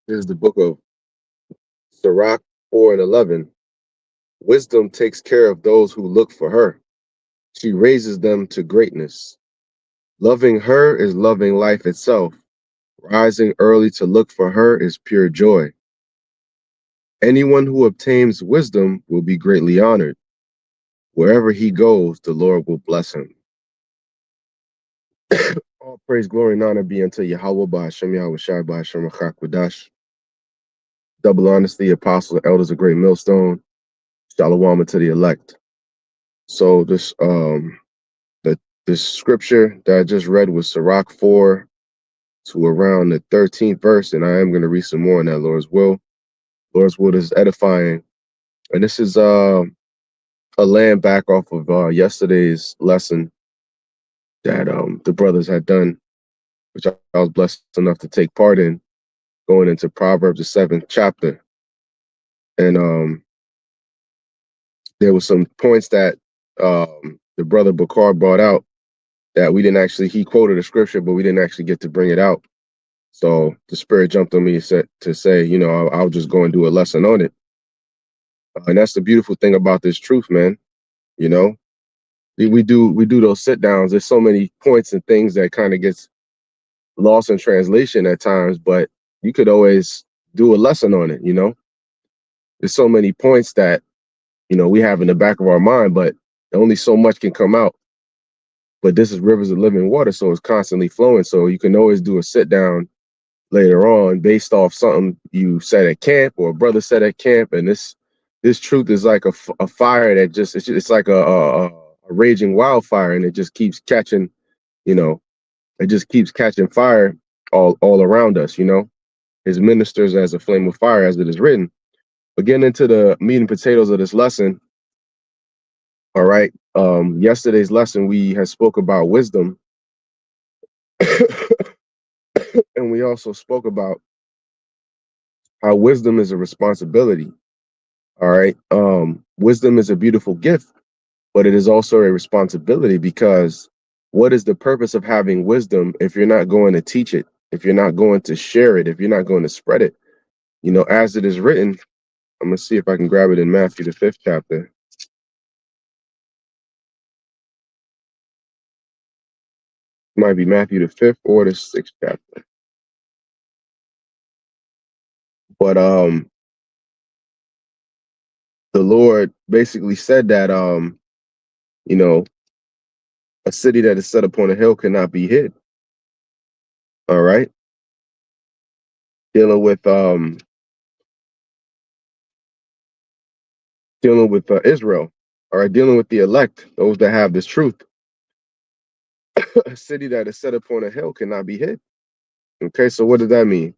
This is the book of Sirach 4 and 11. Wisdom takes care of those who look for her. She raises them to greatness. Loving her is loving life itself. Rising early to look for her is pure joy. Anyone who obtains wisdom will be greatly honored. Wherever he goes, the Lord will bless him. All praise, glory, and honor be unto Yahweh, Ba'ashem Yahweh Shai, Ba'ashem Rachak Double honesty, apostles and elders, a great millstone. Shalom to the elect. So this scripture that I just read was Sirach 4 to around the 13th verse, and I am going to read some more in that Lord's will. Lord's will is edifying. And this is a land back off of yesterday's lesson that the brothers had done, which I was blessed enough to take part in, going into Proverbs the 7th chapter. And there was some points that the brother Bakar brought out that we didn't actually, he quoted a scripture, but we didn't actually get to bring it out. So the spirit jumped on me to say, you know, I'll just go and do a lesson on it. And that's the beautiful thing about this truth, man. You know, we do those sit downs. There's so many points and things that kind of gets lost in translation at times, but you could always do a lesson on it. You know, there's so many points that, you know, we have in the back of our mind, but only so much can come out. But this is rivers of living water, so it's constantly flowing. So you can always do a sit down later on based off something you said at camp or a brother said at camp. And this truth is like a fire that it's like a raging wildfire, and it just keeps catching, you know, it just keeps catching fire all around us, you know. His ministers as a flame of fire, as it is written. But getting into the meat and potatoes of this lesson, all right. Yesterday's lesson we had spoke about wisdom. And we also spoke about how wisdom is a responsibility. All right. Wisdom is a beautiful gift, but it is also a responsibility, because what is the purpose of having wisdom if you're not going to teach it, if you're not going to share it, if you're not going to spread it? You know, as it is written, I'm going to see if I can grab it in Matthew, the 5th chapter. It might be Matthew, the 5th or the 6th chapter. But the Lord basically said that, you know, a city that is set upon a hill cannot be hid. All right. Dealing with Israel. All right, dealing with the elect, those that have this truth. A city that is set upon a hill cannot be hid. Okay, so what does that mean?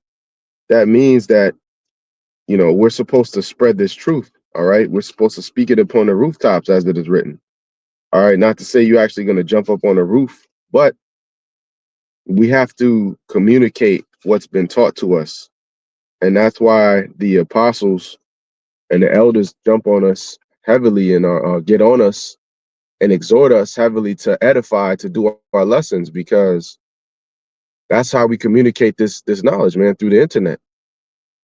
That means that, you know, we're supposed to spread this truth. All right, we're supposed to speak it upon the rooftops, as it is written. All right, not to say you're actually going to jump up on a roof, but we have to communicate what's been taught to us. And that's why the apostles and the elders jump on us heavily and get on us and exhort us heavily to edify, to do our lessons, because that's how we communicate this knowledge, man, through the internet.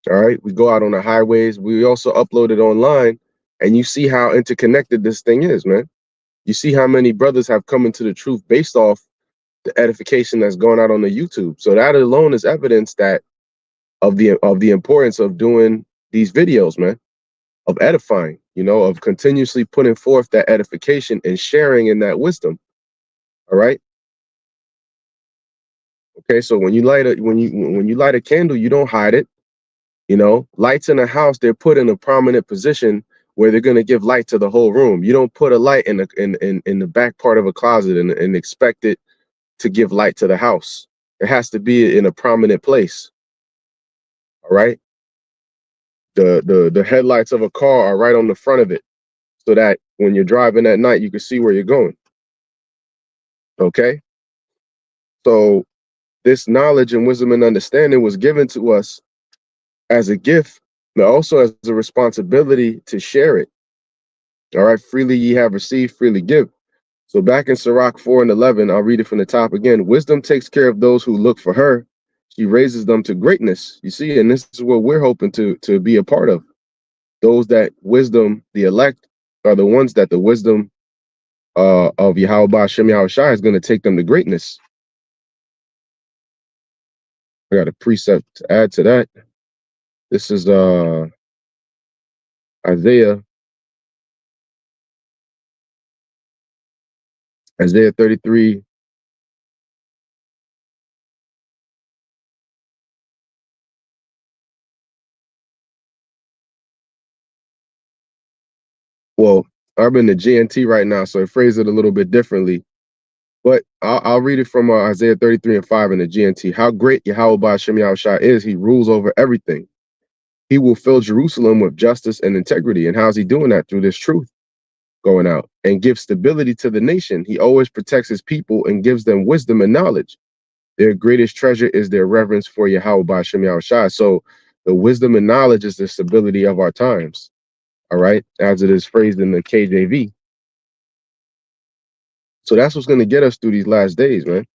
All right, we go out on the highways. We also upload it online, and you see how interconnected this thing is, man. You see how many brothers have come into the truth based off the edification that's going out on the YouTube. So that alone is evidence that of the importance of doing these videos, man, of edifying, you know, of continuously putting forth that edification and sharing in that wisdom. All right. Okay, so when you light a candle, you don't hide it. You know, lights in a house, they're put in a prominent position where they're going to give light to the whole room. You don't put a light in the back part of a closet and expect it to give light to the house. It has to be in a prominent place. All right. The headlights of a car are right on the front of it, so that when you're driving at night, you can see where you're going. Okay. So this knowledge and wisdom and understanding was given to us as a gift, but also as a responsibility to share it. All right, freely ye have received, freely give. So back in Sirach 4 and 11, I'll read it from the top again. Wisdom takes care of those who look for her. She raises them to greatness. You see, and this is what we're hoping to be a part of. Those that wisdom, the elect, are the ones that the wisdom of Yahweh Shem Yahushai is going to take them to greatness. I got a precept to add to that. This is Isaiah 33. Well, I'm in the GNT right now, so I phrase it a little bit differently. But I'll read it from Isaiah 33:5 in the GNT. How great Yahweh Shem Yahushai is, he rules over everything. He will fill Jerusalem with justice and integrity. And how's he doing that? Through this truth going out and give stability to the nation. He always protects his people and gives them wisdom and knowledge. Their greatest treasure is their reverence for Yahweh Shem Yahushai. So the wisdom and knowledge is the stability of our times. All right, as it is phrased in the KJV. So that's what's going to get us through these last days, man.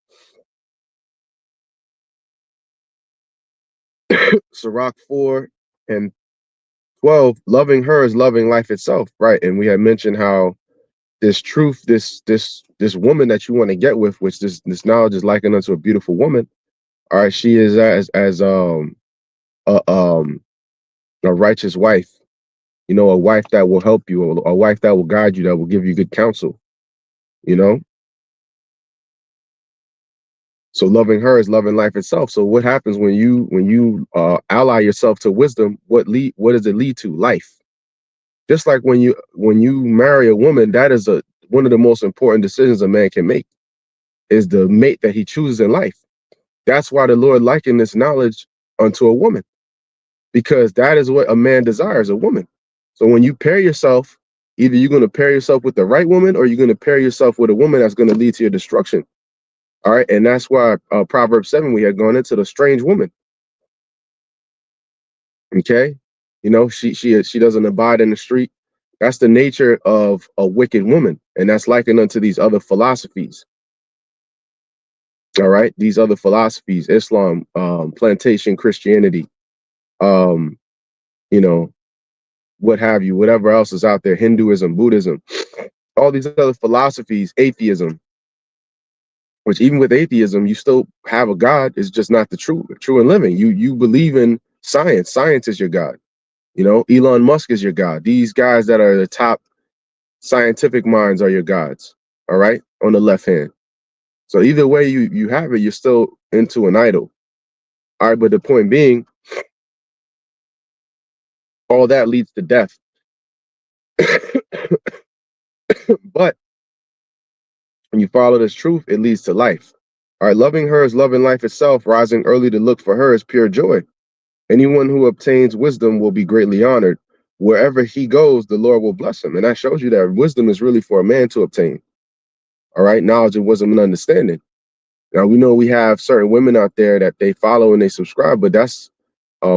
Sirach 4:12, loving her is loving life itself, right? And we had mentioned how this truth, this woman that you want to get with, which this knowledge is likened unto a beautiful woman. All right, she is as a righteous wife, you know, a wife that will help you, a wife that will guide you, that will give you good counsel, you know. So loving her is loving life itself. So what happens when you ally yourself to wisdom? What does it lead to? Life. Just like when you marry a woman, that is one of the most important decisions a man can make, is the mate that he chooses in life. That's why the Lord likened this knowledge unto a woman, because that is what a man desires, a woman. So when you pair yourself, either you're going to pair yourself with the right woman, or you're going to pair yourself with a woman that's going to lead to your destruction. All right, and that's why Proverbs 7, we had gone into the strange woman. Okay, you know, she doesn't abide in the street. That's the nature of a wicked woman, and that's likened unto these other philosophies. All right, these other philosophies, Islam, plantation Christianity, you know, what have you, whatever else is out there, Hinduism, Buddhism, all these other philosophies, atheism. Which even with atheism, you still have a God. It's just not the true and living. You believe in science. Science is your God. You know, Elon Musk is your God. These guys that are the top scientific minds are your gods. All right, on the left hand. So either way you have it, you're still into an idol. All right, but the point being, all that leads to death. But when you follow this truth, it leads to life. All right, loving her is loving life itself. Rising early to look for her is pure joy. Anyone who obtains wisdom will be greatly honored. Wherever he goes, the Lord will bless him. And that shows you that wisdom is really for a man to obtain. All right, knowledge and wisdom and understanding. Now, we know we have certain women out there that they follow and they subscribe, but that's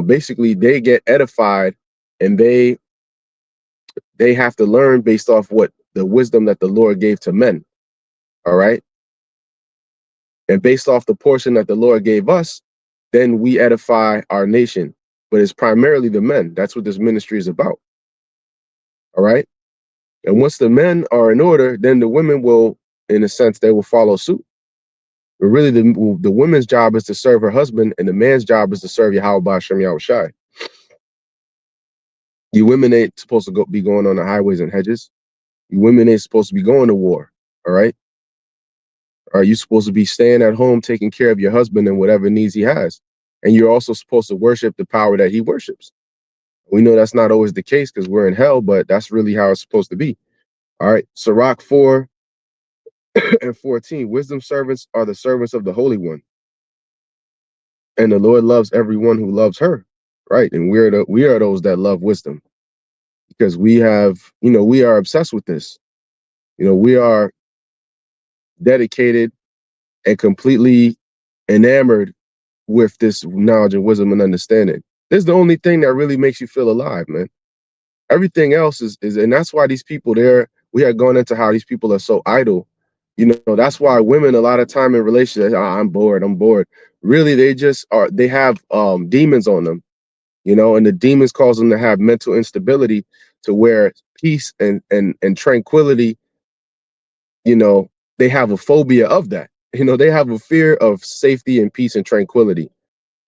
basically they get edified, and they have to learn based off what the wisdom that the Lord gave to men. All right. And based off the portion that the Lord gave us, then we edify our nation. But it's primarily the men. That's what this ministry is about. All right. And once the men are in order, then the women will, in a sense, they will follow suit. But really, the woman's job is to serve her husband, and the man's job is to serve Yahweh Shem Yahushai. You women ain't supposed to be going on the highways and hedges. You women ain't supposed to be going to war. All right. Are you supposed to be staying at home, taking care of your husband and whatever needs he has? And you're also supposed to worship the power that he worships. We know that's not always the case because we're in hell, but that's really how it's supposed to be. All right. Sirach 4:14. Wisdom servants are the servants of the Holy One. And the Lord loves everyone who loves her. Right. And we are those that love wisdom, because we have, you know, we are obsessed with this. You know, we are dedicated and completely enamored with this knowledge and wisdom and understanding. This is the only thing that really makes you feel alive, man. Everything else is and that's why these people we had gone into how these people are so idle. You know, that's why women a lot of time in relationships, I'm bored. really they just are, they have demons on them, you know, and the demons cause them to have mental instability to where peace and tranquility, you know, they have a phobia of that. You know, they have a fear of safety and peace and tranquility.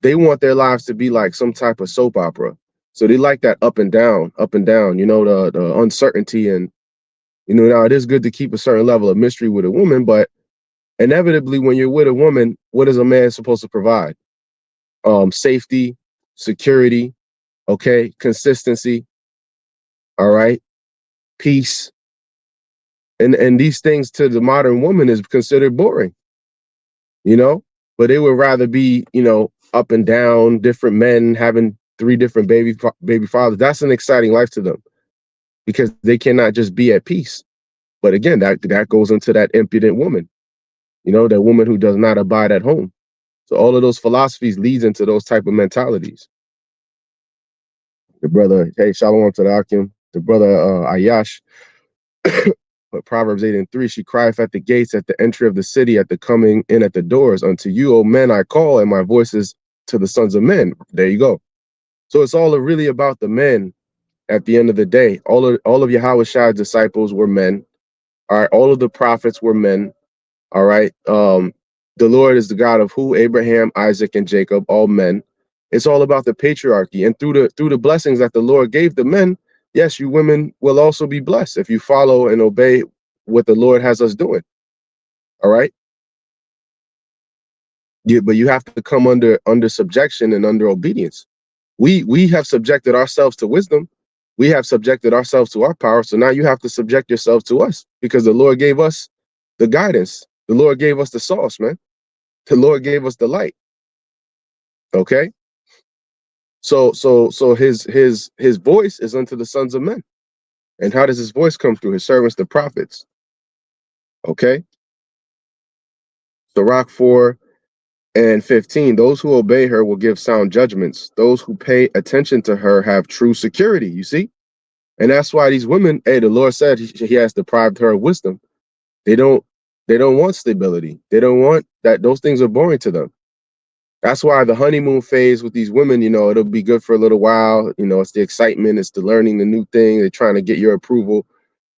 They want their lives to be like some type of soap opera. So they like that up and down, you know, the uncertainty. And, you know, now it is good to keep a certain level of mystery with a woman, but inevitably when you're with a woman, what is a man supposed to provide? Safety, security, okay, consistency, all right, peace. And these things to the modern woman is considered boring, you know, but they would rather be, you know, up and down, different men having three different baby fathers. That's an exciting life to them because they cannot just be at peace. But again, that goes into that impudent woman, you know, that woman who does not abide at home. So all of those philosophies leads into those type of mentalities. The brother, hey, shalom to the Akim, the brother Ayash, but Proverbs 8:3, she crieth at the gates, at the entry of the city, at the coming in at the doors. Unto you, O men, I call, and my voice is to the sons of men. There you go. So it's all really about the men at the end of the day. All of Yahushua disciples were men. All right, all of the prophets were men. All right. The Lord is the God of who? Abraham, Isaac, and Jacob, all men. It's all about the patriarchy. And through the blessings that the Lord gave the men, yes, you women will also be blessed if you follow and obey what the Lord has us doing. All right. Yeah, but you have to come under subjection and under obedience. We have subjected ourselves to wisdom. We have subjected ourselves to our power. So now you have to subject yourself to us because the Lord gave us the guidance. The Lord gave us the sauce, man. The Lord gave us the light. Okay. So his voice is unto the sons of men. And how does his voice come through? His servants, the prophets. Okay. Sirach 4:15. Those who obey her will give sound judgments. Those who pay attention to her have true security. You see? And that's why these women, hey, the Lord said he has deprived her of wisdom. They don't want stability. They don't want that. Those things are boring to them. That's why the honeymoon phase with these women, you know, it'll be good for a little while. You know, it's the excitement, it's the learning the new thing. They're trying to get your approval.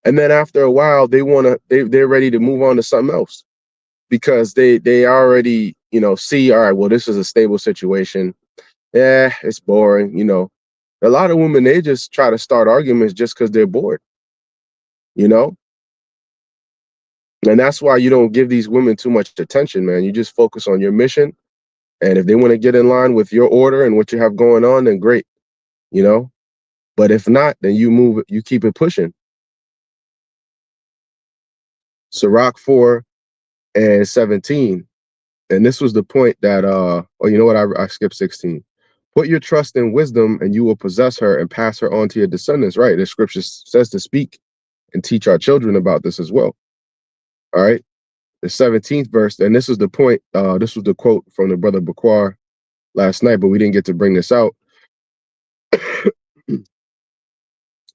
And then after a while, they're ready to move on to something else because they already, you know, see, all right, well, this is a stable situation. Yeah, it's boring. You know, a lot of women, they just try to start arguments just because they're bored, you know? And that's why you don't give these women too much attention, man. You just focus on your mission. And if they want to get in line with your order and what you have going on, then great, you know? But if not, then you keep it pushing. Sirach 4:17. And this was the point that, oh, you know what? I skipped 16. Put your trust in wisdom and you will possess her and pass her on to your descendants, right? The scripture says to speak and teach our children about this as well. All right. The 17th verse, and this is the point, this was the quote from the brother Bakwar last night, but we didn't get to bring this out.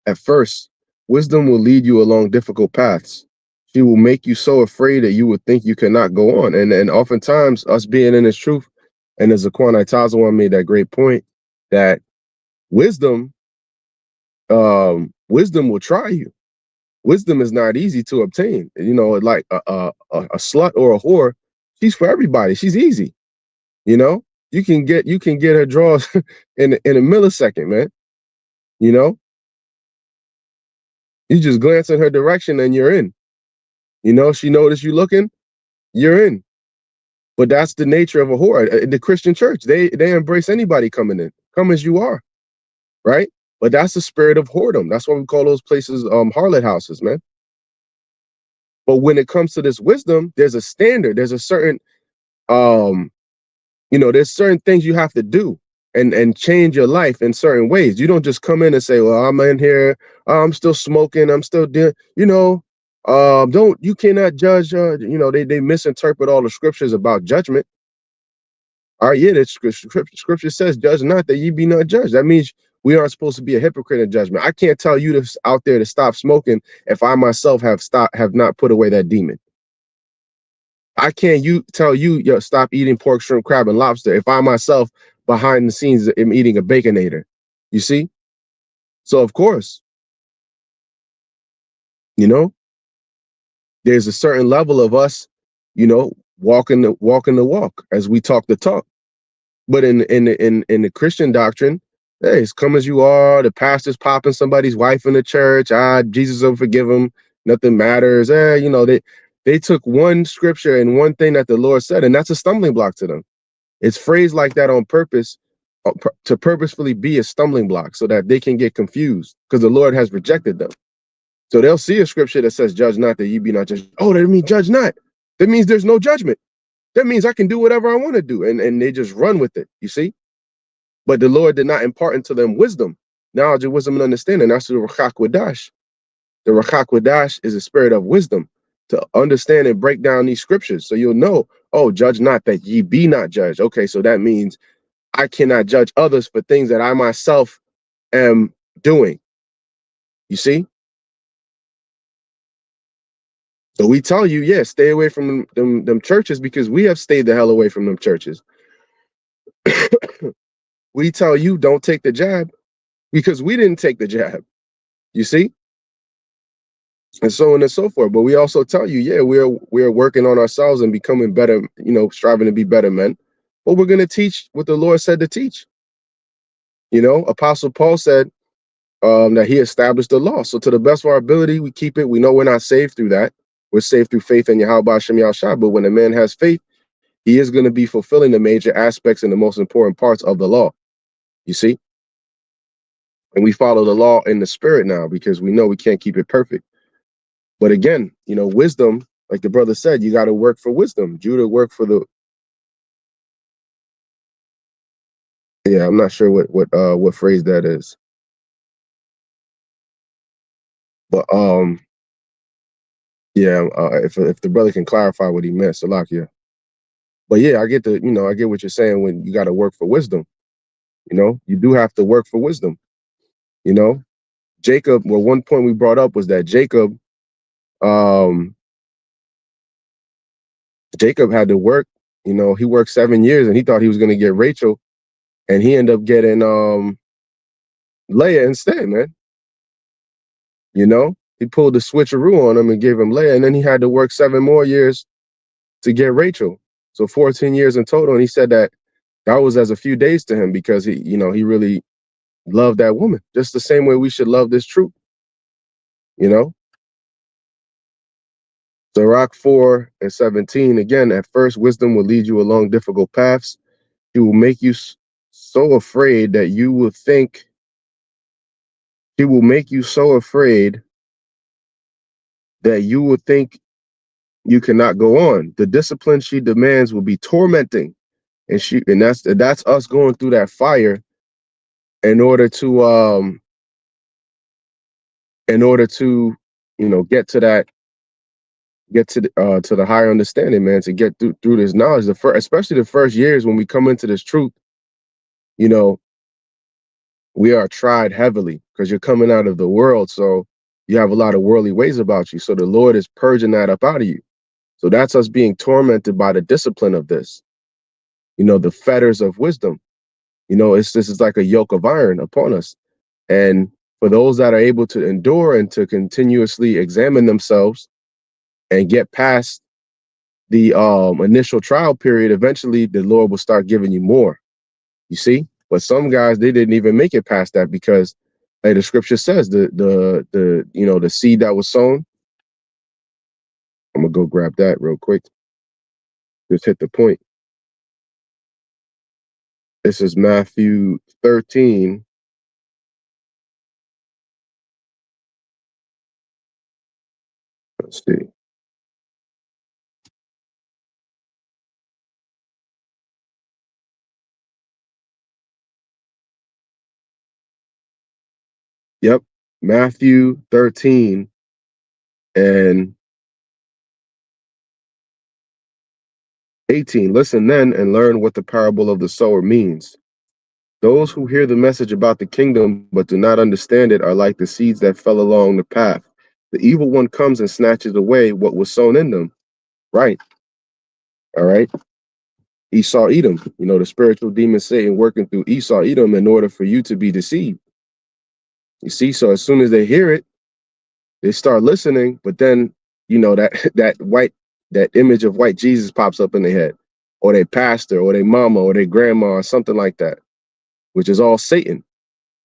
At first, wisdom will lead you along difficult paths. She will make you so afraid that you would think you cannot go on. And oftentimes, us being in this truth, and as Aquan Itazawan made that great point, that wisdom, wisdom will try you. Wisdom is not easy to obtain. You know, like a slut or a whore, she's for everybody. She's easy. You know, you can get her draws in a millisecond, man. You know, you just glance in her direction and you're in. You know, she noticed you looking, you're in. But that's the nature of a whore. The Christian church, they embrace anybody coming in. Come as you are, right? But that's the spirit of whoredom. That's why we call those places harlot houses, man. But when it comes to this wisdom, there's a standard. There's a certain you know, there's certain things you have to do and change your life in certain ways. You don't just come in and say, well, I'm in here, I'm still smoking, I'm still doing, you know, you cannot judge, you know, they misinterpret all the scriptures about judgment. All right, yeah, the scripture says, judge not that ye be not judged. That means we aren't supposed to be a hypocrite in judgment. I can't tell you to out there to stop smoking if I myself have not put away that demon. I can't tell you, yo, stop eating pork, shrimp, crab, and lobster if I myself behind the scenes am eating a baconator. You see? So of course, you know, there's a certain level of us, walking the walk as we talk the talk. But in the Christian doctrine, hey, it's come as you are. The pastor's popping somebody's wife in the church. Jesus will forgive them. Nothing matters. They took one scripture and one thing that the Lord said, and that's a stumbling block to them. It's phrased like that on purpose, to purposefully be a stumbling block so that they can get confused because the Lord has rejected them. So they'll see a scripture that says, "Judge not, that ye be not judged." Oh, that means judge not. That means there's no judgment. That means I can do whatever I want to do, and they just run with it. You see. But the Lord did not impart into them wisdom, knowledge, and wisdom and understanding. That's the Ruach Kodesh. The Ruach Kodesh is a spirit of wisdom to understand and break down these scriptures. So you'll know, oh, judge not that ye be not judged. Okay, so that means I cannot judge others for things that I myself am doing. You see? So we tell you, yeah, stay away from them churches because we have stayed the hell away from them churches. We tell you, don't take the jab because we didn't take the jab. You see? And so on and so forth. But we also tell you, yeah, we're working on ourselves and becoming better, striving to be better men. But we're going to teach what the Lord said to teach. Apostle Paul said that he established the law. So to the best of our ability, we keep it. We know we're not saved through that. We're saved through faith in Yahweh Hashem Yahushua. But when a man has faith, he is going to be fulfilling the major aspects and the most important parts of the law. You see? And we follow the law in the spirit now because we know we can't keep it perfect. But again, wisdom, like the brother said, you got to work for wisdom. Judah worked for the. Yeah, I'm not sure what phrase that is. But yeah, if the brother can clarify what he meant, Salakia. But yeah, I get I get what you're saying when you got to work for wisdom. You do have to work for wisdom. Jacob. Well, one point we brought up was that Jacob had to work. He worked 7 years and he thought he was going to get Rachel, and he ended up getting Leah instead, man. He pulled the switcheroo on him and gave him Leah, and then he had to work 7 more years to get Rachel. So 14 years in total. And he said that was as a few days to him because he really loved that woman, just the same way we should love this truth. Sirach 4:17, again, at first wisdom will lead you along difficult paths. He will make you so afraid that you will think, he will make you so afraid that you will think you cannot go on. The discipline she demands will be tormenting. And that's us going through that fire in order to get to the higher understanding, man, to get through this knowledge. Especially the first years when we come into this truth, we are tried heavily because you're coming out of the world, so you have a lot of worldly ways about you. So the Lord is purging that up out of you. So that's us being tormented by the discipline of this. The fetters of wisdom. This is like a yoke of iron upon us. And for those that are able to endure and to continuously examine themselves and get past the initial trial period, eventually the Lord will start giving you more. You see? But some guys, they didn't even make it past that because, hey, the scripture says the seed that was sown. I'm gonna go grab that real quick. Just hit the point. This is Matthew 13. Let's see. Yep. Matthew 13 and 18. Listen then and learn what the parable of the sower means. Those who hear the message about the kingdom but do not understand it are like the seeds that fell along the path. The evil one comes and snatches away what was sown in them. Right. All right. Esau Edom, the spiritual demon Satan working through Esau Edom in order for you to be deceived. You see, so as soon as they hear it, they start listening, but then that that image of white Jesus pops up in their head, or their pastor, or their mama, or their grandma, or something like that, which is all Satan.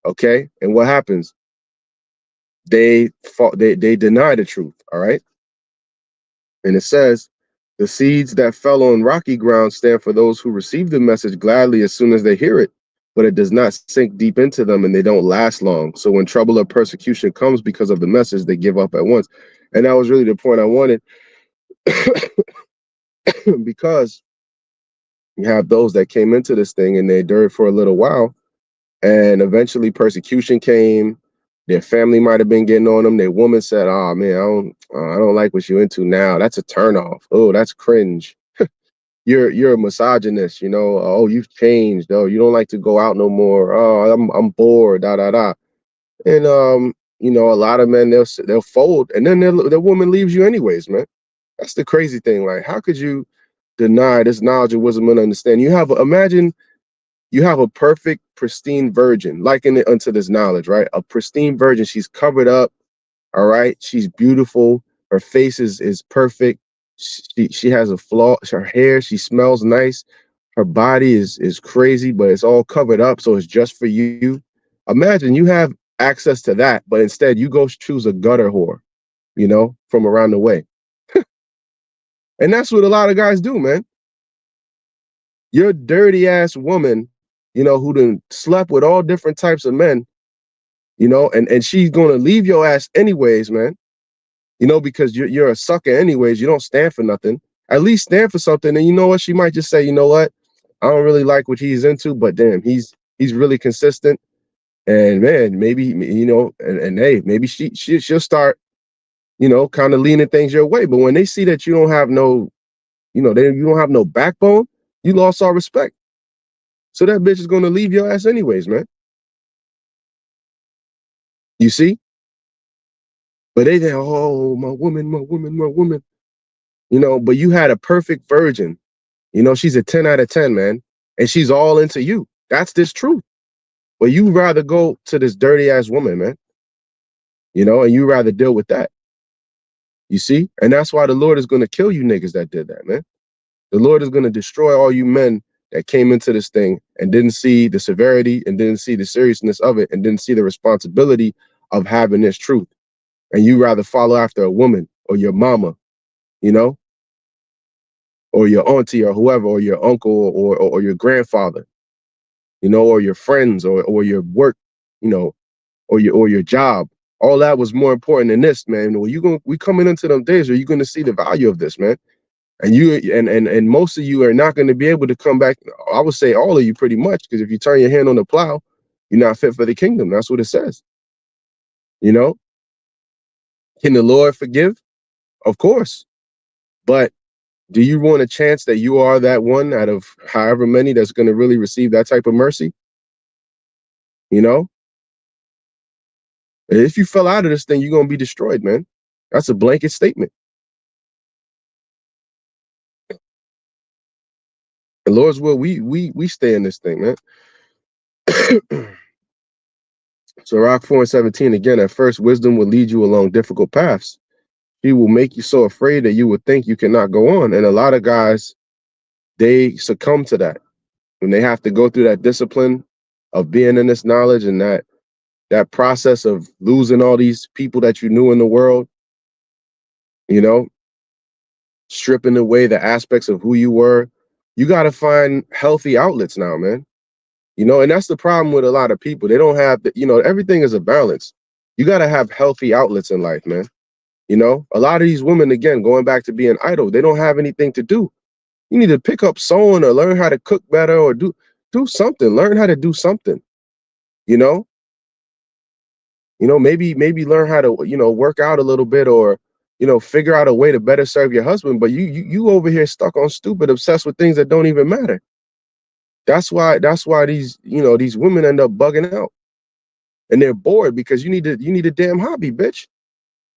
Okay, and what happens? They deny the truth. All right, and it says, the seeds that fell on rocky ground stand for those who receive the message gladly as soon as they hear it, but it does not sink deep into them and they don't last long. So when trouble or persecution comes because of the message, they give up at once. And that was really the point I wanted, because you have those that came into this thing and they endured for a little while, and eventually persecution came. Their family might have been getting on them. Their woman said, "Oh man, I don't like what you're into now. That's a turnoff. Oh, that's cringe. You're a misogynist, Oh, you've changed. Oh, you don't like to go out no more. Oh, I'm bored. Da da da." And a lot of men, they'll fold, and then the woman leaves you anyways, man. That's the crazy thing. Like, how could you deny this knowledge and wisdom and understanding? Imagine you have a perfect, pristine virgin, liken it unto this knowledge, right? A pristine virgin. She's covered up. All right. She's beautiful. Her face is perfect. She has a flaw. Her hair, she smells nice. Her body is crazy, but it's all covered up, so it's just for you. Imagine you have access to that, but instead you go choose a gutter whore, from around the way. And that's what a lot of guys do, man. You're a dirty ass woman, who done slept with all different types of men, and she's gonna leave your ass anyways, man. Because you're a sucker anyways. You don't stand for nothing. At least stand for something. And you know what? She might just say, you know what? I don't really like what he's into, but damn, he's really consistent. And man, maybe, and hey, maybe she'll start, kind of leaning things your way. But when they see that you don't have no, you don't have no backbone, you lost all respect. So that bitch is gonna leave your ass anyways, man. You see? But they think, oh, my woman, my woman, my woman. But you had a perfect virgin. She's a 10 out of 10, man. And she's all into you. That's this truth. But you rather go to this dirty ass woman, man. And you rather deal with that. You see? And that's why the Lord is going to kill you niggas that did that, man. The Lord is going to destroy all you men that came into this thing and didn't see the severity and didn't see the seriousness of it and didn't see the responsibility of having this truth. And you rather follow after a woman or your mama, or your auntie or whoever, or your uncle or your grandfather, or your friends or your work, or your job. All that was more important than this, man. Well, we coming into them days where you're gonna see the value of this, man. And and most of you are not going to be able to come back. I would say all of you pretty much, because if you turn your hand on the plow, you're not fit for the kingdom. That's what it says. Can the Lord forgive? Of course. But do you want a chance that you are that one out of however many that's going to really receive that type of mercy? If you fell out of this thing, you're going to be destroyed, man. That's a blanket statement. The Lord's will, we stay in this thing, man. So Rock 4:17 again, at first wisdom will lead you along difficult paths. She will make you so afraid that you would think you cannot go on. And a lot of guys, they succumb to that when they have to go through that discipline of being in this knowledge and that process of losing all these people that you knew in the world, stripping away the aspects of who you were. You got to find healthy outlets now, man. And that's the problem with a lot of people. They don't have, everything is a balance. You got to have healthy outlets in life, man. A lot of these women, again, going back to being idle, they don't have anything to do. You need to pick up sewing or learn how to cook better or do something. Learn how to do something. Maybe learn how to, work out a little bit, or, figure out a way to better serve your husband. But you over here stuck on stupid, obsessed with things that don't even matter. That's why these, these women end up bugging out. And they're bored because you need a damn hobby, bitch.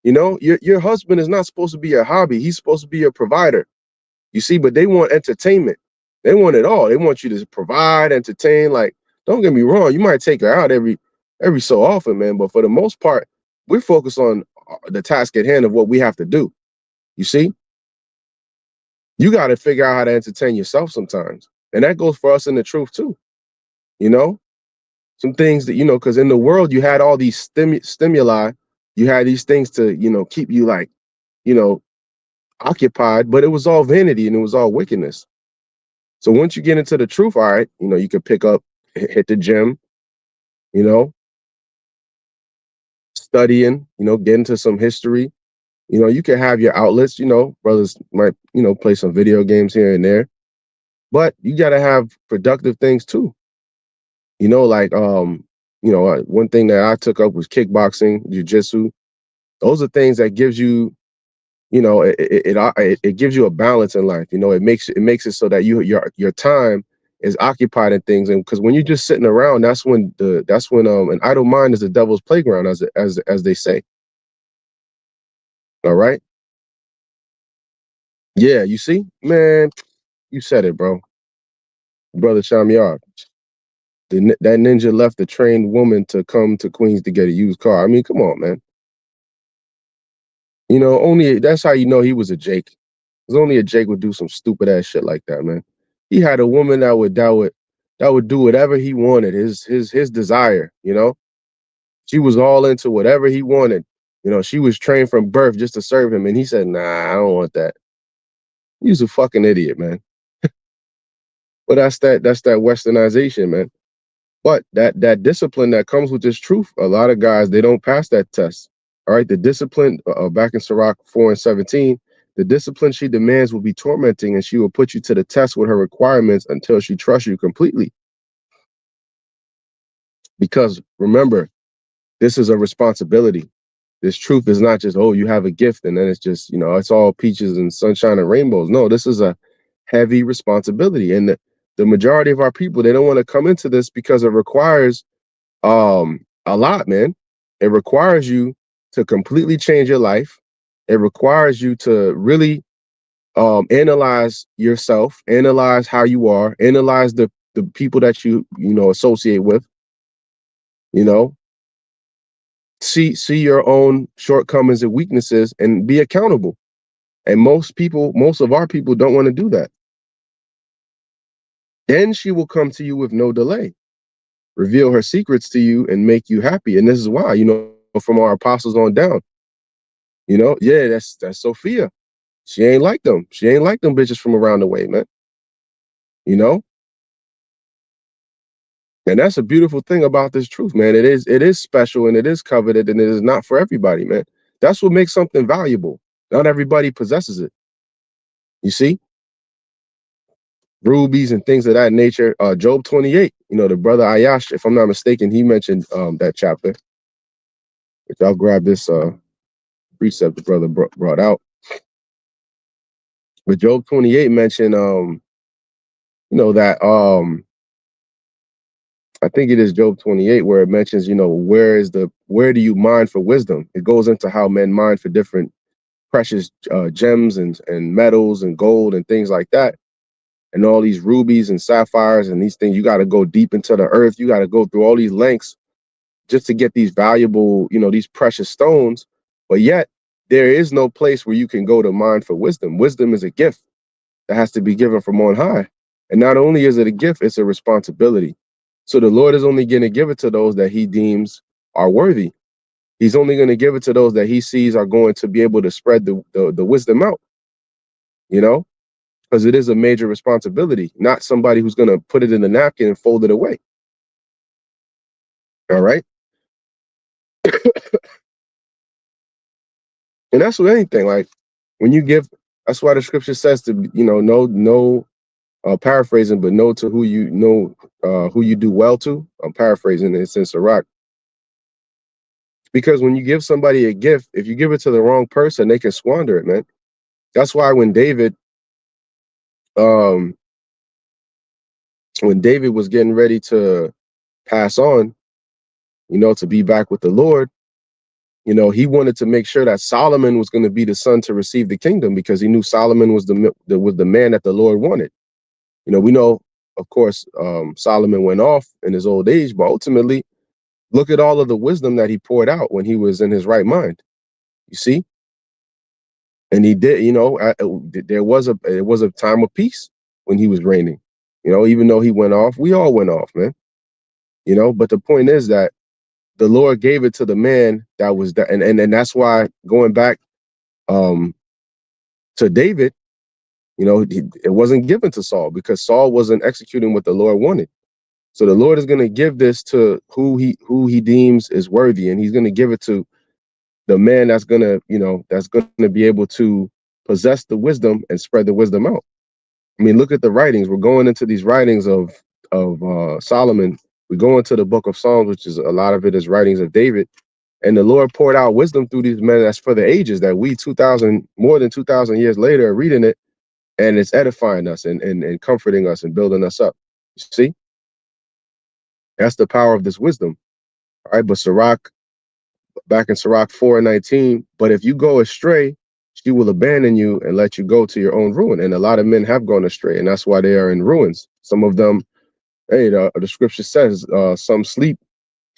Your husband is not supposed to be your hobby. He's supposed to be your provider. You see, but they want entertainment. They want it all. They want you to provide, entertain. Like, don't get me wrong, you might take her out every so often, man. But for the most part, we're focused on the task at hand of what we have to do. You see, you got to figure out how to entertain yourself sometimes, and that goes for us in the truth too. You know, some things that because in the world you had all these stimuli, you had these things to keep you like you know occupied, but it was all vanity and it was all wickedness. So once you get into the truth, all right, you could pick up, hit the gym, you know, studying, get into some history. You can have your outlets, brothers might, play some video games here and there, but you got to have productive things too. Like, one thing that I took up was kickboxing, jujitsu. Those are things that gives you, it gives you a balance in life. It makes it so that your time is occupied in things, and because when you're just sitting around, that's when an idle mind is the devil's playground, as they say. All right. Yeah, you see, man, you said it, bro. Brother Shamyar. That ninja left a trained woman to come to Queens to get a used car. I mean, come on, man. Only that's how you know he was a Jake. Because only a Jake would do some stupid ass shit like that, man. He had a woman that would do whatever he wanted, his desire. She was all into whatever he wanted. She was trained from birth just to serve him, and he said, "Nah, I don't want that." He's a fucking idiot, man. But that's that westernization, man. But that discipline that comes with this truth, a lot of guys they don't pass that test. All right, the discipline back in Sirach 4:17, the discipline she demands will be tormenting, and she will put you to the test with her requirements until she trusts you completely. Because remember, this is a responsibility. This truth is not just, oh, you have a gift and then it's just, it's all peaches and sunshine and rainbows. No, this is a heavy responsibility. And the majority of our people, they don't want to come into this because it requires a lot, man. It requires you to completely change your life. It requires you to really analyze yourself, analyze how you are, analyze the people that you associate with, you know, see your own shortcomings and weaknesses and be accountable. And most of our people don't want to do that. Then she will come to you with no delay, reveal her secrets to you and make you happy. And this is why, from our apostles on down, yeah, that's Sophia. She ain't like them. She ain't like them bitches from around the way, man. You know? And that's a beautiful thing about this truth, man. It is special and it is coveted and it is not for everybody, man. That's what makes something valuable. Not everybody possesses it. You see? Rubies and things of that nature. Job 28, the brother Ayash, if I'm not mistaken, he mentioned that chapter. If I'll grab this precept the brother brought out. But Job 28 mentioned that I think it is Job 28 where it mentions, where do you mine for wisdom? It goes into how men mine for different precious gems and metals and gold and things like that. And all these rubies and sapphires and these things, you got to go deep into the earth. You got to go through all these lengths just to get these valuable, these precious stones. But yet there is no place where you can go to mine for wisdom. Wisdom is a gift that has to be given from on high. And not only is it a gift, it's a responsibility. So the Lord is only going to give it to those that he deems are worthy. He's only going to give it to those that he sees are going to be able to spread the wisdom out, because it is a major responsibility, not somebody who's going to put it in the napkin and fold it away. All right. And that's with anything. Like when you give, that's why the scripture says to, no paraphrasing, but know to who you know, who you do well to. I'm paraphrasing, it's in Sirach. Because when you give somebody a gift, if you give it to the wrong person, they can squander it, man. That's why when David was getting ready to pass on, to be back with the Lord, You know, he wanted to make sure that Solomon was going to be the son to receive the kingdom because he knew Solomon was the man that the Lord wanted. You know, we know, of course, Solomon went off in his old age, but ultimately, look at all of the wisdom that he poured out when he was in his right mind. You see, and he did. You know, there was a time of peace when he was reigning. You know, even though he went off, we all went off, man. You know, but the point is that the Lord gave it to the man that was that, and that's why going back um to David, you know, it wasn't given to Saul because Saul wasn't executing what the Lord wanted. So the Lord is going to give this to who he deems is worthy, and he's going to give it to the man that's going to, you know, that's going to be able to possess the wisdom and spread the wisdom out. I mean, look at the writings. We're going into these writings of Solomon. We go into the book of Psalms, which is a lot of it is writings of David. And the Lord poured out wisdom through these men that's for the ages that we 2,000, more than 2,000 years later are reading it, and it's edifying us and comforting us and building us up. You see? That's the power of this wisdom. All right. But Sirach, back in Sirach 4:19, but if you go astray, she will abandon you and let you go to your own ruin. And a lot of men have gone astray, and that's why they are in ruins. Some of them, hey, the scripture says some sleep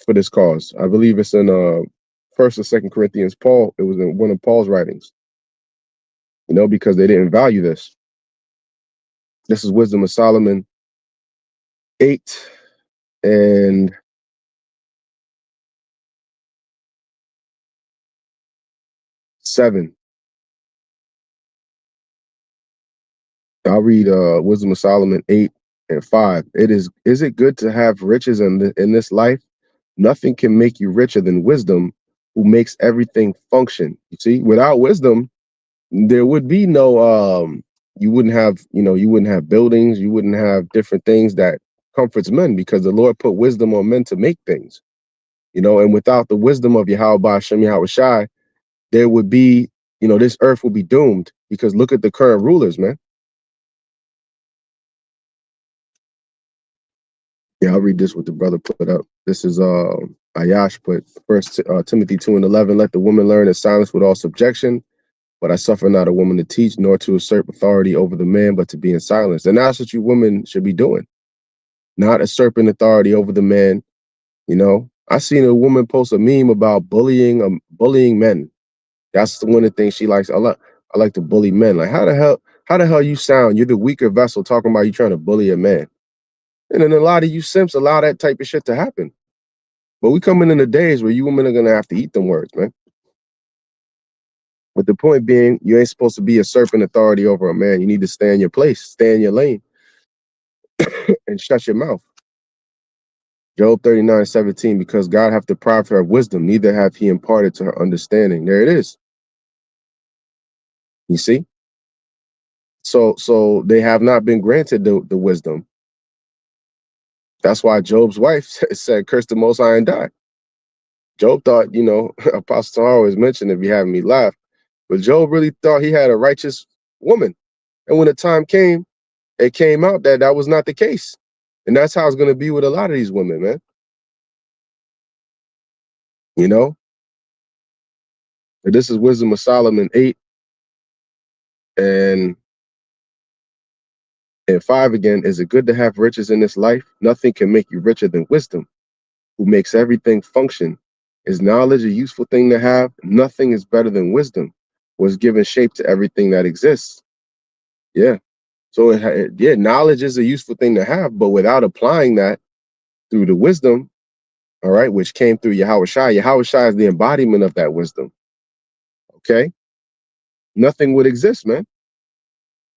for this cause. I believe it's in First or Second Corinthians. Paul, it was in one of Paul's writings. You know, because they didn't value this. This is Wisdom of Solomon 8 and 7. I'll read Wisdom of Solomon 8 and 5. Is it good to have riches in this life? Nothing can make you richer than wisdom, who makes everything function. You see, without wisdom, there would be no you wouldn't have, you know, you wouldn't have buildings, you wouldn't have different things that comforts men because the Lord put wisdom on men to make things. You know, and without the wisdom of Yahweh Hashem Yahweh Shai, there would be, you know, this earth will be doomed because look at the current rulers, man. Yeah, I'll read this what the brother put up. This is Ayash put First Timothy 2:11. Let the woman learn in silence with all subjection, but I suffer not a woman to teach, nor to usurp authority over the man, but to be in silence. And that's what you women should be doing, not usurping authority over the man. You know, I seen a woman post a meme about bullying men. That's the one of the things she likes. I like to bully men. Like how the hell you sound? You're the weaker vessel talking about you trying to bully a man. And then a lot of you simps allow that type of shit to happen. But we coming in the days where you women are gonna have to eat them words, man. But the point being, you ain't supposed to be usurping authority over a man. You need to stay in your place, stay in your lane, and shut your mouth. Job 39:17, because God hath deprived her of wisdom, neither hath he imparted to her understanding. There it is. You see? So they have not been granted the wisdom. That's why Job's wife said, curse the Most High and die. Job thought, you know, Apostle always mentioned if you having me laugh, but Job really thought he had a righteous woman. And when the time came, it came out that that was not the case. And that's how it's going to be with a lot of these women, man. You know? And this is Wisdom of Solomon 8 and 5 again. Is it good to have riches in this life? Nothing can make you richer than wisdom, who makes everything function. Is knowledge a useful thing to have? Nothing is better than wisdom, was given shape to everything that exists. Yeah. So, yeah, knowledge is a useful thing to have, but without applying that through the wisdom, all right, which came through Yahweh Shai. Yahweh Shai is the embodiment of that wisdom. Okay. Nothing would exist, man.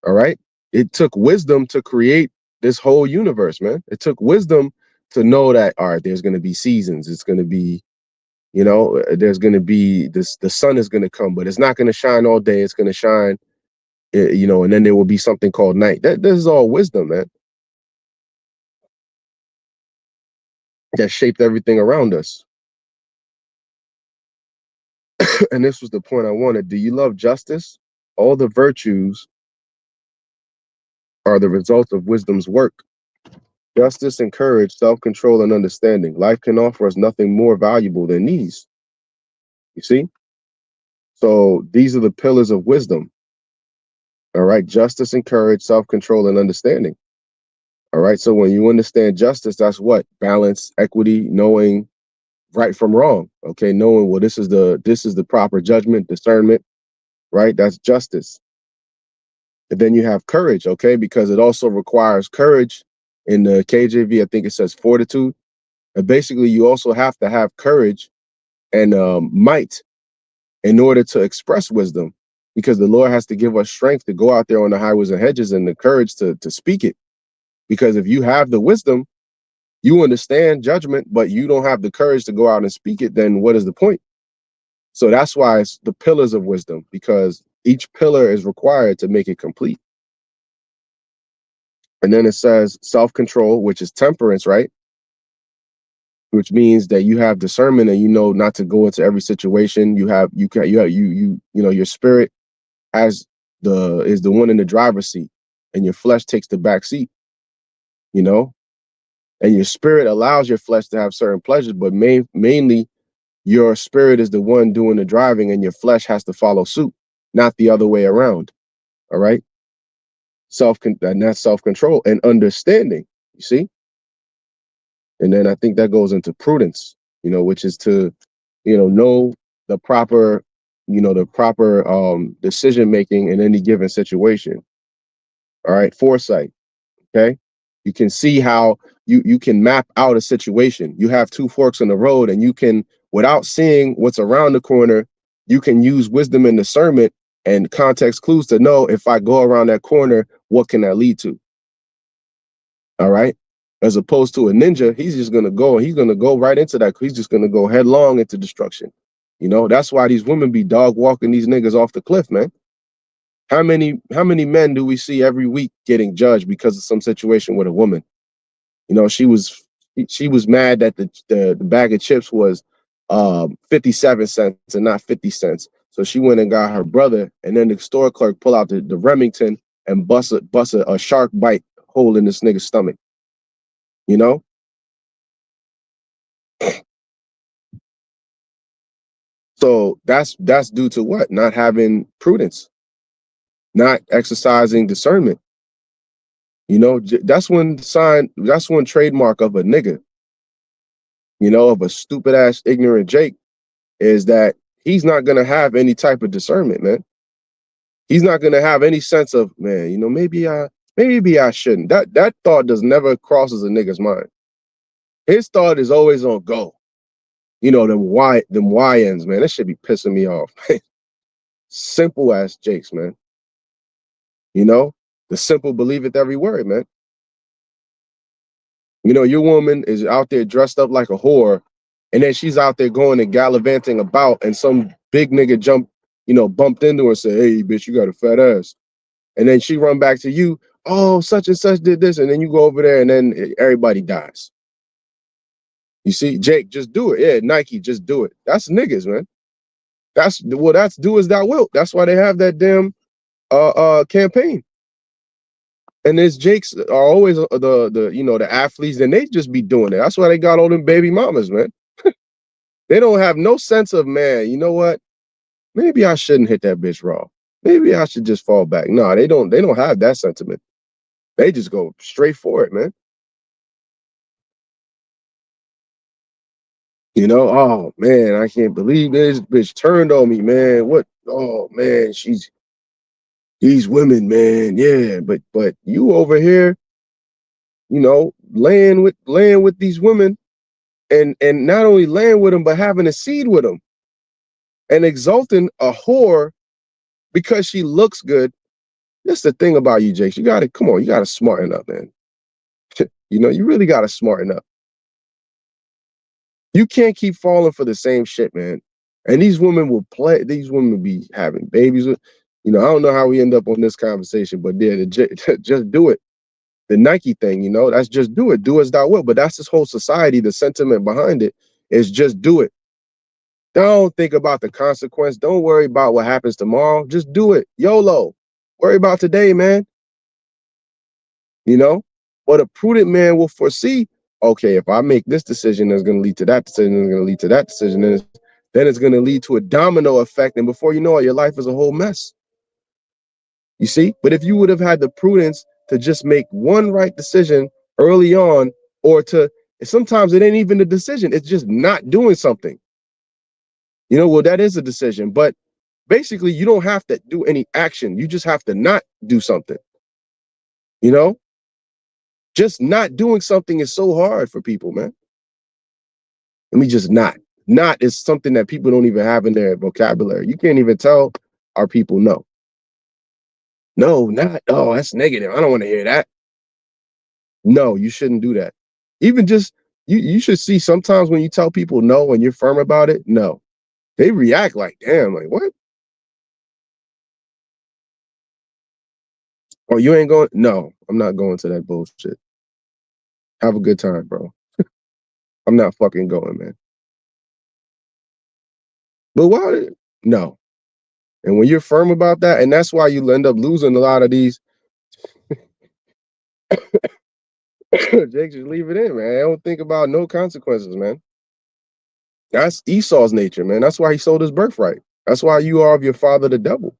All right. It took wisdom to create this whole universe, man. It took wisdom to know that, all right, there's going to be seasons. It's going to be, you know, there's going to be this, the sun is going to come, but it's not going to shine all day. It's going to shine, you know, and then there will be something called night. This is all wisdom, man. That shaped everything around us. And this was the point I wanted. Do you love justice? All the virtues are the result of wisdom's work. Justice and courage, self-control and understanding. Life can offer us nothing more valuable than these. You see? So these are the pillars of wisdom. All right. Justice and courage, self-control, and understanding. All right. So when you understand justice, that's what? Balance, equity, knowing right from wrong. Okay. Knowing, well, this is the proper judgment, discernment, right? That's justice. And then you have courage, okay, because it also requires courage. In the KJV, I think it says fortitude. And basically, you also have to have courage and might in order to express wisdom, because the Lord has to give us strength to go out there on the highways and hedges and the courage to speak it. Because if you have the wisdom, you understand judgment, but you don't have the courage to go out and speak it, then what is the point? So that's why it's the pillars of wisdom, because each pillar is required to make it complete. And then it says self-control, which is temperance, right? Which means that you have discernment and you know not to go into every situation. Your spirit has is the one in the driver's seat, and your flesh takes the back seat, you know, and your spirit allows your flesh to have certain pleasures, but mainly your spirit is the one doing the driving and your flesh has to follow suit, not the other way around. All right. And that's self-control and understanding, you see? And then I think that goes into prudence, which is to, know the proper, decision making in any given situation. All right. Foresight. Okay. You can see how you can map out a situation. You have two forks in the road and you can, without seeing what's around the corner, you can use wisdom and discernment and context clues to know, if I go around that corner, what can that lead to? All right. As opposed to a ninja, he's going to go right into that. He's just going to go headlong into destruction. That's why these women be dog walking these niggas off the cliff, man. How many men do we see every week getting judged because of some situation with a woman? She was mad that the bag of chips was 57 cents and not 50 cents. So she went and got her brother, and then the store clerk pull out the Remington and bust a shark bite hole in this nigga's stomach. You know? So that's due to what? Not having prudence, not exercising discernment. That's one trademark of a nigga, of a stupid ass ignorant Jake, is that he's not gonna have any type of discernment, man. He's not gonna have any sense of, man, maybe I shouldn't. That thought never crosses a nigga's mind. His thought is always on go. Them YNs, man. That should be pissing me off. Simple ass Jakes, man. The simple believeth every word, man. Your woman is out there dressed up like a whore, and then she's out there going and gallivanting about, and some big nigga bumped into her and said, "Hey, bitch, you got a fat ass." And then she run back to you, "Oh, such and such did this," and then you go over there and then everybody dies. You see, Jake, just do it. Yeah, Nike, just do it. That's niggas, man. That's do as thou wilt. That's why they have that damn campaign. And these Jakes are always the athletes, and they just be doing it. That's why they got all them baby mamas, man. They don't have no sense of, man, you know what? Maybe I shouldn't hit that bitch raw. Maybe I should just fall back. No, they don't have that sentiment. They just go straight for it, man. Oh man, I can't believe this bitch turned on me, man. What? Oh man, these women, man. Yeah, but you over here, laying with these women, and not only laying with them, but having a seed with them, and exalting a whore because she looks good. That's the thing about you, Jake. You gotta smarten up, man. You really gotta smarten up. You can't keep falling for the same shit, man. And these women will be having babies. I don't know how we end up on this conversation, but yeah, just do it. The Nike thing, that's just do it. Do as thou wilt. But that's this whole society. The sentiment behind it is just do it. Don't think about the consequence. Don't worry about what happens tomorrow. Just do it. YOLO. Worry about today, man. But a prudent man will foresee, okay, if I make this decision, that's going to lead to that decision, that's going to lead to that decision. Then it's going to lead to a domino effect. And before you know it, your life is a whole mess. You see? But if you would have had the prudence to just make one right decision early on, or to, sometimes it ain't even a decision, it's just not doing something. Well, that is a decision. But basically, you don't have to do any action. You just have to not do something. Just not doing something is so hard for people, man. Let me just not. Not is something that people don't even have in their vocabulary. You can't even tell our people no. No, not. Oh, that's negative. I don't want to hear that. No, you shouldn't do that. Even just, you should see sometimes when you tell people no and you're firm about it, no. They react like, damn, like what? Oh, you ain't going? No, I'm not going to that bullshit. Have a good time, bro. I'm not fucking going, man. But why? No. And when you're firm about that, and that's why you end up losing a lot of these. Jake, just leave it in, man. I don't think about no consequences, man. That's Esau's nature, man. That's why he sold his birthright. That's why you are of your father, the devil.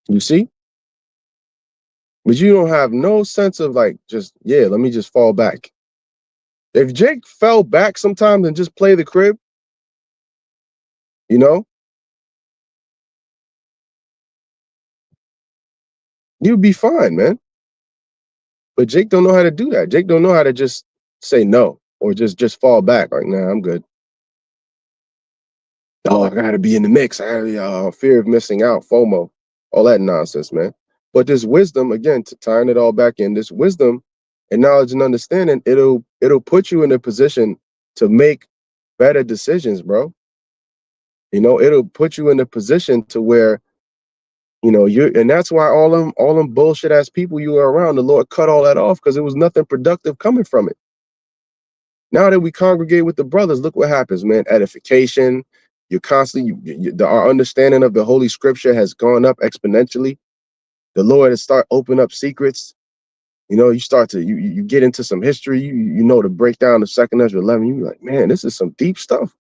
You see? But you don't have no sense of like, just, yeah, let me just fall back. If Jake fell back sometimes and just play the crib, you'd be fine, man. But Jake don't know how to do that. Jake don't know how to just say no or just fall back. Like, nah, I'm good. Oh, I gotta be in the mix. I gotta fear of missing out, FOMO, all that nonsense, man. But this wisdom, again, to tying it all back in, this wisdom and knowledge and understanding, it'll put you in a position to make better decisions, bro. It'll put you in a position to where, and that's why all them bullshit ass people you were around, the Lord cut all that off because there was nothing productive coming from it. Now that we congregate with the brothers, look what happens, man. Edification. You're constantly, our understanding of the Holy Scripture has gone up exponentially. The Lord has started opening up secrets. You start to, you get into some history, to break down the second Ezra 11. You're like, man, this is some deep stuff.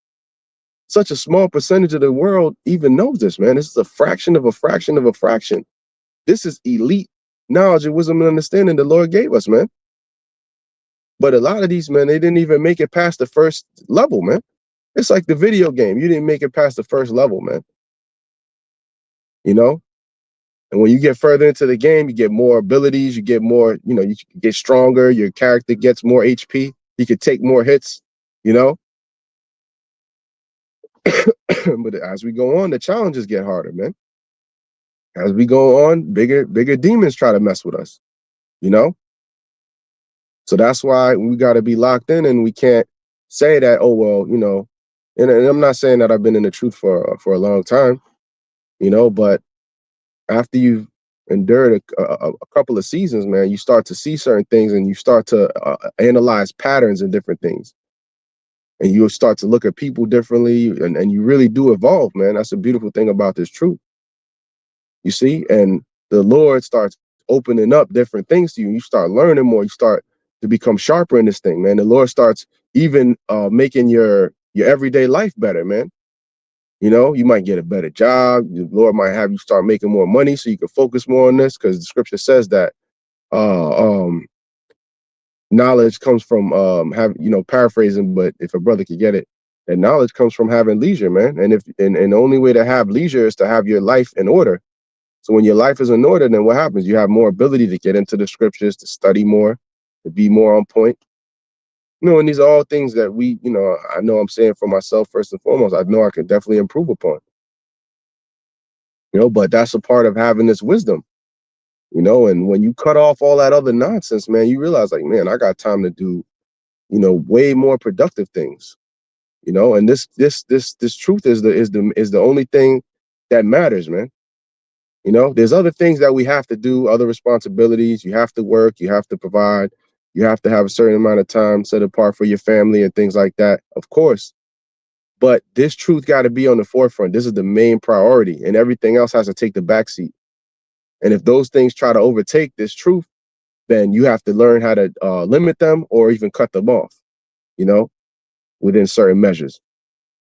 Such a small percentage of the world even knows this, man. This is a fraction of a fraction of a fraction. This is elite knowledge and wisdom and understanding the Lord gave us, man. But a lot of these men, they didn't even make it past the first level, man. It's like the video game. You didn't make it past the first level, man. And when you get further into the game, you get more abilities, you get more, you get stronger, your character gets more HP, you could take more hits, But as we go on, the challenges get harder, man. As we go on, bigger demons try to mess with us, So that's why we got to be locked in, and we can't say that, oh, well, and I'm not saying that I've been in the truth for a long time, but after you've endured a couple of seasons, man, you start to see certain things and you start to analyze patterns in different things. And you'll start to look at people differently, and you really do evolve, man. That's a beautiful thing about this truth. You see? And the Lord starts opening up different things to you. You start learning more. You start to become sharper in this thing, man. The Lord starts even making your everyday life better, man. You might get a better job. The Lord might have you start making more money so you can focus more on this, because the scripture says that knowledge comes from paraphrasing, but if a brother could get it, that knowledge comes from having leisure, man. And the only way to have leisure is to have your life in order. So when your life is in order, then what happens? You have more ability to get into the scriptures, to study more, to be more on point. And these are all things that we, I know I'm saying for myself first and foremost, I know I can definitely improve upon. But that's a part of having this wisdom, and when you cut off all that other nonsense, man, you realize like, man, I got time to do, way more productive things, and this truth is the only thing that matters, man. There's other things that we have to do, other responsibilities. You have to work, you have to provide, you have to have a certain amount of time set apart for your family and things like that, of course. But this truth got to be on the forefront. This is the main priority, and everything else has to take the back seat. And if those things try to overtake this truth, then you have to learn how to limit them or even cut them off, within certain measures.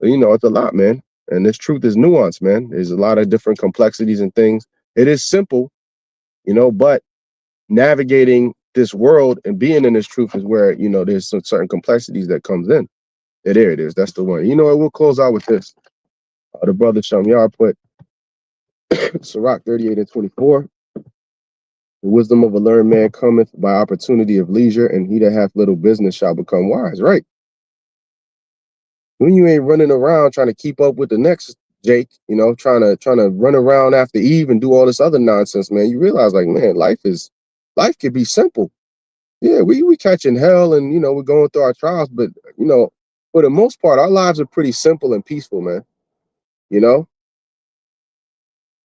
You know, it's a lot, man. And this truth is nuanced, man. There's a lot of different complexities and things. It is simple, you know, but navigating this world and being in this truth is where, you know, there's some certain complexities that comes in. Yeah, there it is. That's the one. You know what? We'll close out with this. The brother Shamyar put Sirach 38 and 24. The wisdom of a learned man cometh by opportunity of leisure, and he that hath little business shall become wise. Right. When you ain't running around trying to keep up with the next Jake, you know, trying to run around after Eve and do all this other nonsense, man, you realize like, man, life could be simple. Yeah, we catching hell and you know, we're going through our trials, but you know, for the most part, our lives are pretty simple and peaceful, man. You know?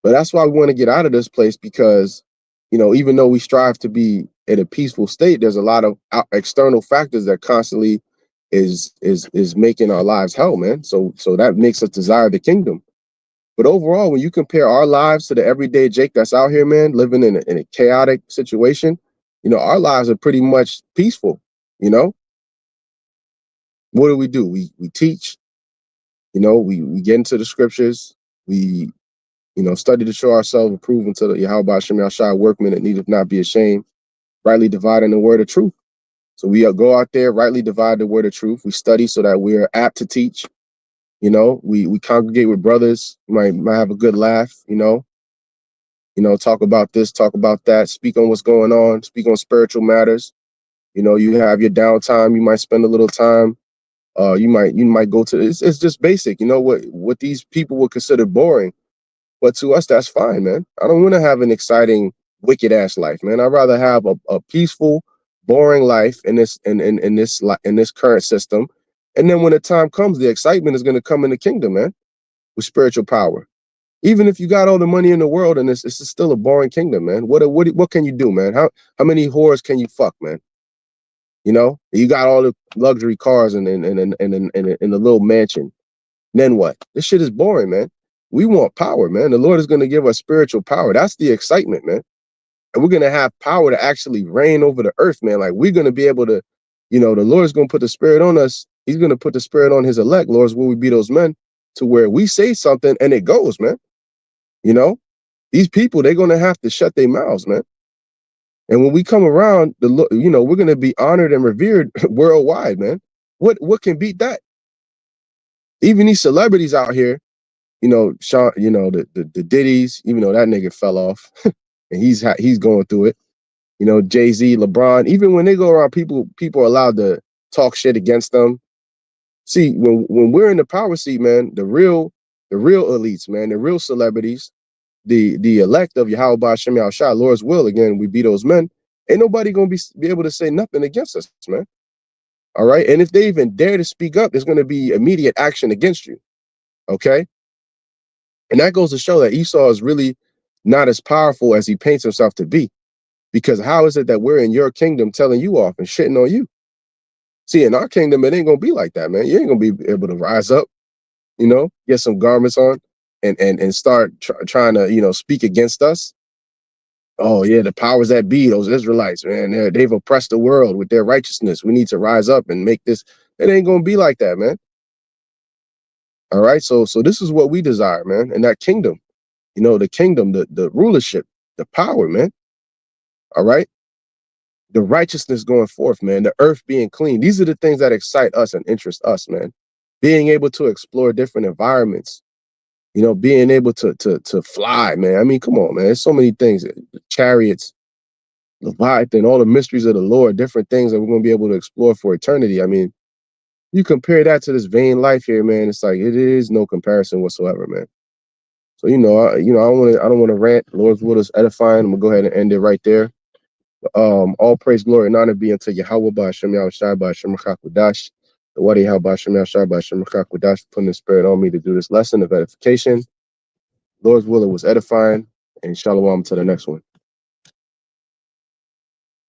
But that's why we want to get out of this place because, you know, even though we strive to be in a peaceful state, there's a lot of external factors that constantly is making our lives hell, man. So that makes us desire the kingdom. But overall, when you compare our lives to the everyday Jake that's out here, man, living in a chaotic situation, you know, our lives are pretty much peaceful. You know, what do? We teach. You know, we get into the scriptures. We study to show ourselves approved unto the Yahweh Shem Yahshai workmen that needeth not be ashamed, rightly dividing the word of truth. So we go out there, rightly divide the word of truth. We study so that we're apt to teach. You know, we congregate with brothers, might have a good laugh, talk about this, talk about that, speak on what's going on, speak on spiritual matters. You know, you have your downtime, you might spend a little time. You might go to it's just basic, you know, what these people would consider boring. But to us, that's fine, man. I don't want to have an exciting, wicked ass life, man. I'd rather have a peaceful, boring life in this current system. And then when the time comes, the excitement is going to come in the kingdom, man, with spiritual power. Even if you got all the money in the world and it's still a boring kingdom, man. What can you do, man? How many whores can you fuck, man? You know, you got all the luxury cars and the little mansion. Then what? This shit is boring, man. We want power, man. The Lord is going to give us spiritual power. That's the excitement, man. And we're going to have power to actually reign over the earth, man. Like we're going to be able to, the Lord is going to put the spirit on us. He's going to put the spirit on his elect, Lord, will we be those men to where we say something and it goes, man. You know, these people, they're going to have to shut their mouths, man. And when we come around, we're going to be honored and revered worldwide, man. What can beat that? Even these celebrities out here, Sean, the Diddy's, even though that nigga fell off and he's going through it. Jay-Z, LeBron, even when they go around, people are allowed to talk shit against them. See, when we're in the power seat, man, the real elites, man, the real celebrities, the elect of Yahweh Shem Yahushua, Lord's will, again, we be those men. Ain't nobody gonna be able to say nothing against us, man. All right. And if they even dare to speak up, there's gonna be immediate action against you. Okay. And that goes to show that Esau is really not as powerful as he paints himself to be. Because how is it that we're in your kingdom telling you off and shitting on you? See, in our kingdom, it ain't gonna be like that, man. You ain't gonna be able to rise up, get some garments on and start trying to, speak against us. Oh yeah, the powers that be, those Israelites, man, they've oppressed the world with their righteousness. We need to rise up and make this. It ain't gonna be like that, man. All right, so this is what we desire, man, and that kingdom. The kingdom, the rulership, the power, man. All right. The righteousness going forth, man. The earth being clean. These are the things that excite us and interest us, man. Being able to explore different environments, being able to fly, man. I mean, come on, man. There's so many things. Chariots, Leviathan, all the mysteries of the Lord, different things that we're going to be able to explore for eternity. I mean, you compare that to this vain life here, man. It's like it is no comparison whatsoever, man. So I don't want to rant. Lord's will is edifying. I'm gonna go ahead and end it right there. All praise, glory, and honor be unto Yahweh Ba'Shem Yahushai Ba'Shem Rachakwadash. The Wadi Yahweh Ba'Shem Yahushai Ba'Shem Rachakwadash, putting the spirit on me to do this lesson of edification. Lord's will, it was edifying, and shalom to the next one.